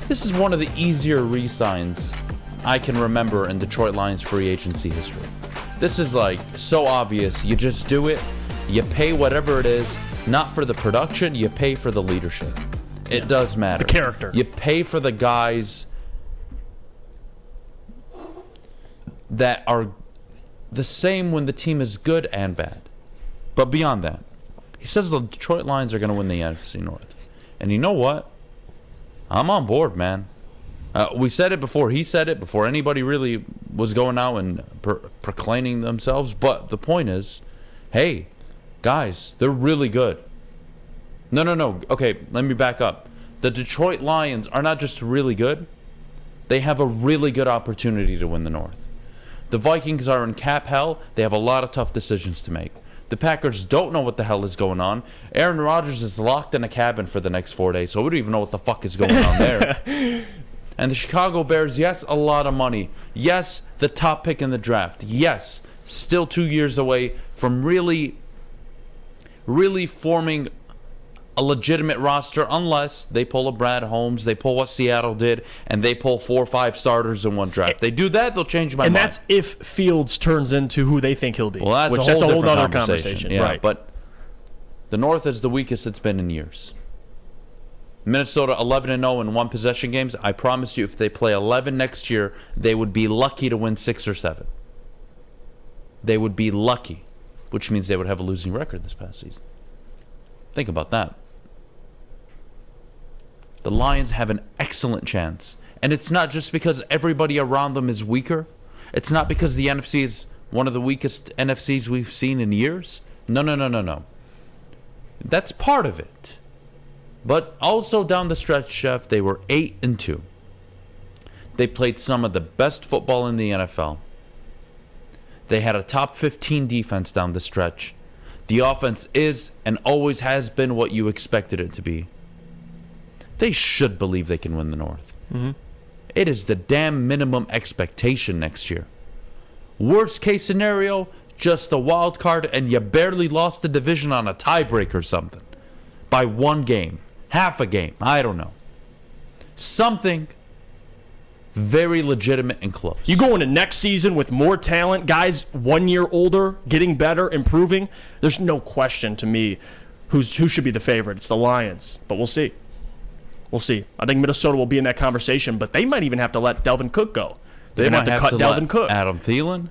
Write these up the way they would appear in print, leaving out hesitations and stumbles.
This is one of the easier re-signs I can remember in Detroit Lions free agency history. This is like so obvious. You just do it. You pay whatever it is, not for the production, you pay for the leadership. It does matter. The character. You pay for the guys that are the same when the team is good and bad. But beyond that, he says the Detroit Lions are going to win the NFC North. And you know what? I'm on board, man. We said it before. He said it before anybody really was going out and proclaiming themselves. But the point is, hey, guys, they're really good. No. Okay, let me back up. The Detroit Lions are not just really good. They have a really good opportunity to win the North. The Vikings are in cap hell. They have a lot of tough decisions to make. The Packers don't know what the hell is going on. Aaron Rodgers is locked in a cabin for the next 4 days, so we don't even know what the fuck is going on there. And the Chicago Bears, yes, a lot of money. Yes, the top pick in the draft. Yes, still 2 years away from really forming a legitimate roster, unless they pull a Brad Holmes, they pull what Seattle did, and they pull 4 or 5 starters in one draft. They do that, they'll change my mind. And that's if Fields turns into who they think he'll be. Well, that's a whole other conversation. Yeah, right. But the North is the weakest it's been in years. Minnesota 11-0 in one possession games. I promise you, if they play 11 next year, they would be lucky to win 6 or 7. They would be lucky, which means they would have a losing record this past season. Think about that. The Lions have an excellent chance. And it's not just because everybody around them is weaker. It's not because the NFC is one of the weakest NFCs we've seen in years. No. That's part of it. But also down the stretch, Jeff, they were 8-2. They played some of the best football in the NFL. They had a top 15 defense down the stretch. The offense is and always has been what you expected it to be. They should believe they can win the North. Mm-hmm. It is the damn minimum expectation next year. Worst case scenario, just a wild card and you barely lost the division on a tiebreak or something. By 1 game. Half a game. I don't know. Something very legitimate and close. You go into next season with more talent, guys 1 year older, getting better, improving. There's no question to me who should be the favorite. It's the Lions, but we'll see. We'll see. I think Minnesota will be in that conversation, but they might even have to let Dalvin Cook go. They might have to cut Dalvin Cook. Adam Thielen,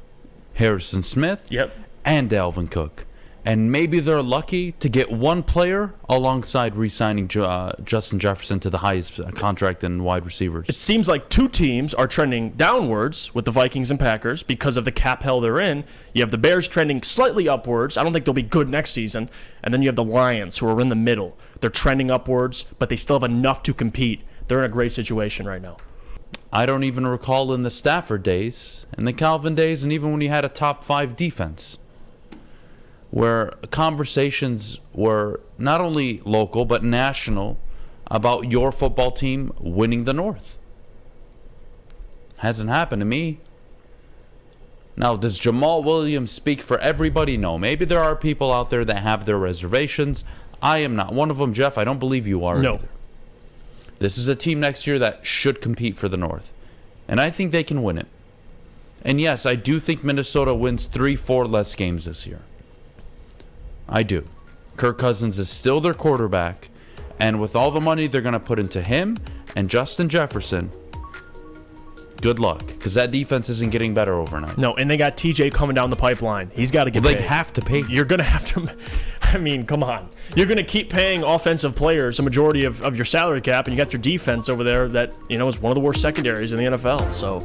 Harrison Smith, yep, and Dalvin Cook. And maybe they're lucky to get one player alongside re-signing Justin Jefferson to the highest contract in wide receivers. It seems like 2 teams are trending downwards with the Vikings and Packers because of the cap hell they're in. You have the Bears trending slightly upwards. I don't think they'll be good next season. And then you have the Lions, who are in the middle. They're trending upwards, but they still have enough to compete. They're in a great situation right now. I don't even recall in the Stafford days, in the Calvin days, and even when you had a top 5 defense, where conversations were not only local but national about your football team winning the North. Hasn't happened to me. Now, does Jamaal Williams speak for everybody? No. Maybe there are people out there that have their reservations. I am not one of them, Jeff. I don't believe you are either. This is a team next year that should compete for the North. And I think they can win it. And yes, I do think Minnesota wins 3-4 less games this year. I do. Kirk Cousins is still their quarterback, and with all the money they're going to put into him and Justin Jefferson, good luck, because that defense isn't getting better overnight. No, and they got TJ coming down the pipeline. He's got to get paid. They have to pay. You're going to have to, I mean, come on. You're going to keep paying offensive players a majority of your salary cap, and you got your defense over there that, is one of the worst secondaries in the NFL, so